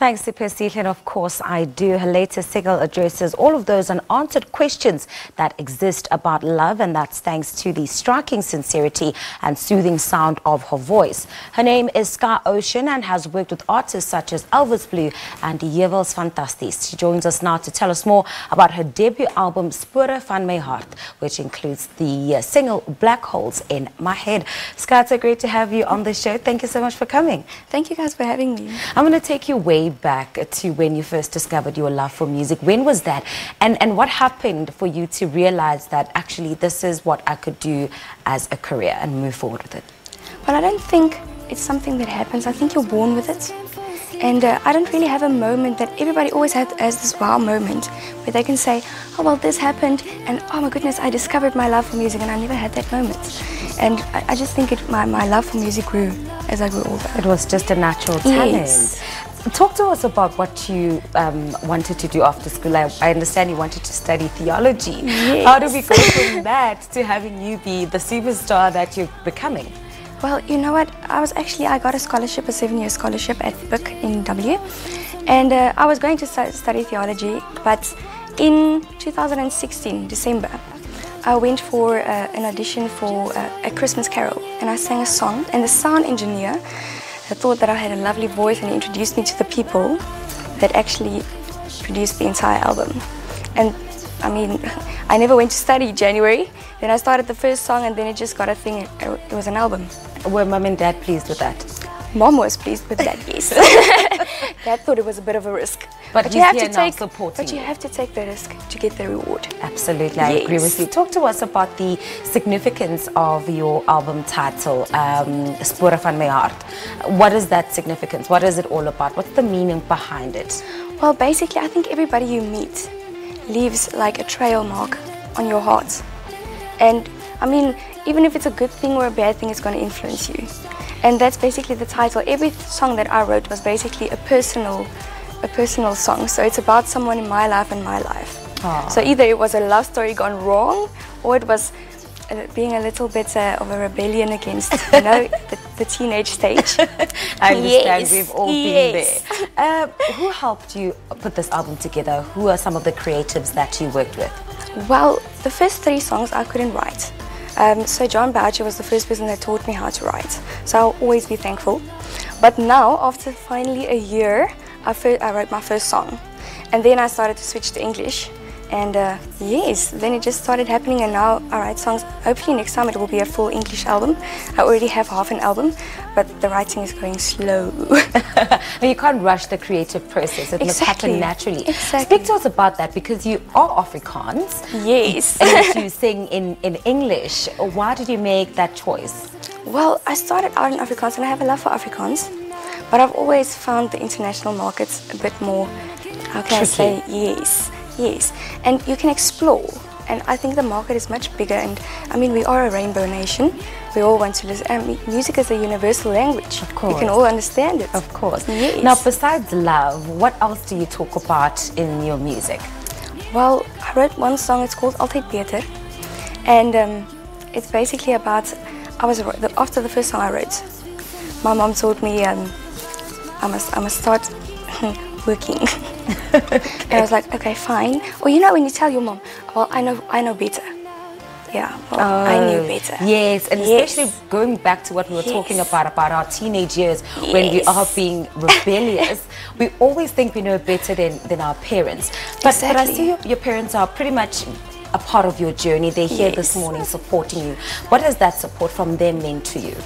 Thanks to Percy, and of course I do. Her latest single addresses all of those unanswered questions that exist about love, and that's thanks to the striking sincerity and soothing sound of her voice. Her name is Sky Ocean and has worked with artists such as Elvis and Heuwels Fantasties. She joins us now to tell us more about her debut album Spore Van My Hart, which includes the single Black Holes in My Head. Sky, it's so great to have you on the show. Thank you so much for coming. Thank you guys for having me. I'm going to take you way back to when you first discovered your love for music. When was that? And what happened for you to realize that actually this is what I could do as a career and move forward with it? Well, I don't think it's something that happens. I think you're born with it. And I don't really have a moment that everybody always has this wow moment where they can say, oh, well, this happened and oh my goodness, I discovered my love for music, and I never had that moment. And I just think my love for music grew as I grew older. It was just a natural talent. Yes. Talk to us about what you wanted to do after school. I understand you wanted to study theology. Yes. How do we go from that to having you be the superstar that you're becoming? Well, you know what? I got a scholarship, a 7-year scholarship at BUK in W. And I was going to study theology, but in 2016, December, I went for an audition for a Christmas carol, and I sang a song, and the sound engineer thought that I had a lovely voice, and he introduced me to the people that actually produced the entire album. And I mean, I never went to study January. Then I started the first song, and then it just got a thing. It was an album. Were Mum and Dad pleased with that? Mom was pleased with that, yes. Dad thought it was a bit of a risk. But you have to take the risk to get the reward. Absolutely, I agree with you. Talk to us about the significance of your album title, Spore Van My Hart. What is that significance? What is it all about? What's the meaning behind it? Well, basically, I think everybody you meet leaves like a trail mark on your heart. And I mean, even if it's a good thing or a bad thing, it's going to influence you. And that's basically the title. Every song that I wrote was basically a personal song. So it's about someone in my life and my life. Aww. So either it was a love story gone wrong, or it was being a little bit of a rebellion against, you know, the teenage stage. I understand. Yes. We've all been there. Who helped you put this album together? Who are some of the creatives that you worked with? Well, the first 3 songs I couldn't write. So John Boucher was the first person that taught me how to write. So I'll always be thankful. But now, after finally a year, I wrote my first song. And then I started to switch to English. And yes, then it just started happening, and now I write songs. Hopefully next time it will be a full English album. I already have half an album, but the writing is going slow. You can't rush the creative process. It must happen naturally. Exactly. Speak to us about that, because you are Afrikaans. Yes. And you sing in English. Why did you make that choice? Well, I started out in Afrikaans, and I have a love for Afrikaans. But I've always found the international markets a bit more, how can I say, yes, and you can explore, and I think the market is much bigger. And I mean, we are a rainbow nation. We all want to listen. I mean, music is a universal language. Of course. We can all understand it. Of course. Yes. Now, besides love, what else do you talk about in your music? Well, I wrote one song. It's called Altyd Beter, and it's basically about, after the first song I wrote, my mom told me I must start working. And I was like, okay, fine. Or you know when you tell your mom, well, I know better. Yeah, well, I knew better. Yes, and especially going back to what we were talking about our teenage years, when we are being rebellious, we always think we know better than our parents. But I see your parents are pretty much a part of your journey. They're here this morning supporting you. What does that support from them mean to you?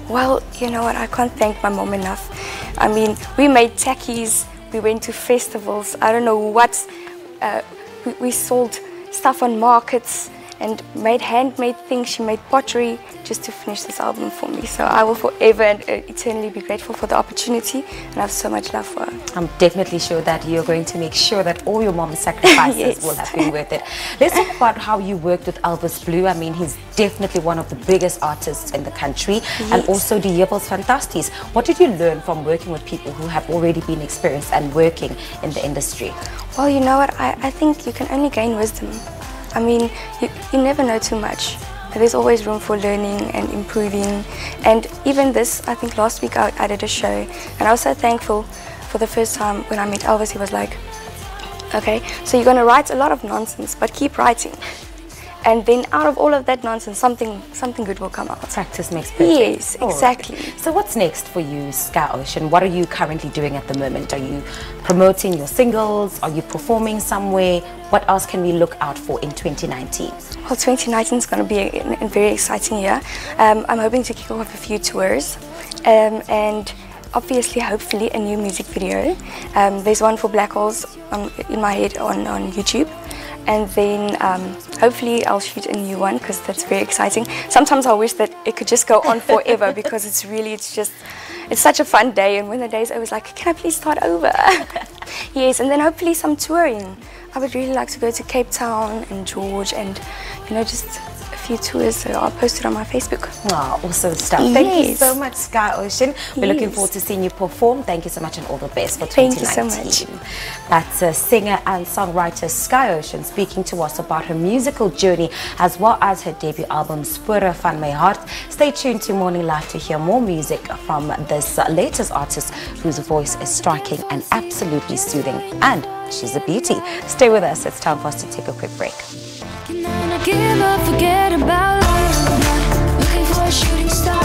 Well, you know what, I can't thank my mom enough. I mean, we made takkies, we went to festivals, I don't know what, we sold stuff on markets and made handmade things. She made pottery just to finish this album for me. So I will forever and eternally be grateful for the opportunity, and I have so much love for her. I'm definitely sure that you're going to make sure that all your mom's sacrifices will have been worth it. Let's talk about how you worked with Elvis. I mean, he's definitely one of the biggest artists in the country, and also the Heuwels Fantasties. What did you learn from working with people who have already been experienced and working in the industry? Well, you know what, I think you can only gain wisdom. I mean, you never know too much. There's always room for learning and improving. And even this, I think last week I did a show, and I was so thankful for the first time when I met Elvis, he was like, okay, so you're going to write a lot of nonsense, but keep writing. And then out of all of that nonsense, something good will come out. Practice makes perfect. Yes, exactly. Right. So what's next for you, Sky Ocean? What are you currently doing at the moment? Are you promoting your singles? Are you performing somewhere? What else can we look out for in 2019? Well, 2019 is going to be a very exciting year. I'm hoping to kick off a few tours. And obviously, hopefully, a new music video. There's one for Black Holes in my head on YouTube. And then hopefully I'll shoot a new one, because that's very exciting. Sometimes I wish that it could just go on forever, because it's such a fun day, and when the day's over, it's like, can I please start over? Yes, and then hopefully some touring. I would really like to go to Cape Town and George, and just a few tours, so I'll post it on my Facebook. Oh, awesome stuff. Yes. Thank you so much, Sky Ocean. We're looking forward to seeing you perform. Thank you so much, and all the best for 2019. Thank you so much. That's singer and songwriter Sky Ocean speaking to us about her musical journey as well as her debut album Spore Van My Hart. Stay tuned to Morning Live to hear more music from this latest artist whose voice is striking and absolutely soothing, and she's a beauty. Stay with us. It's time for us to take a quick break. Give up, forget about love. Looking for a shooting star.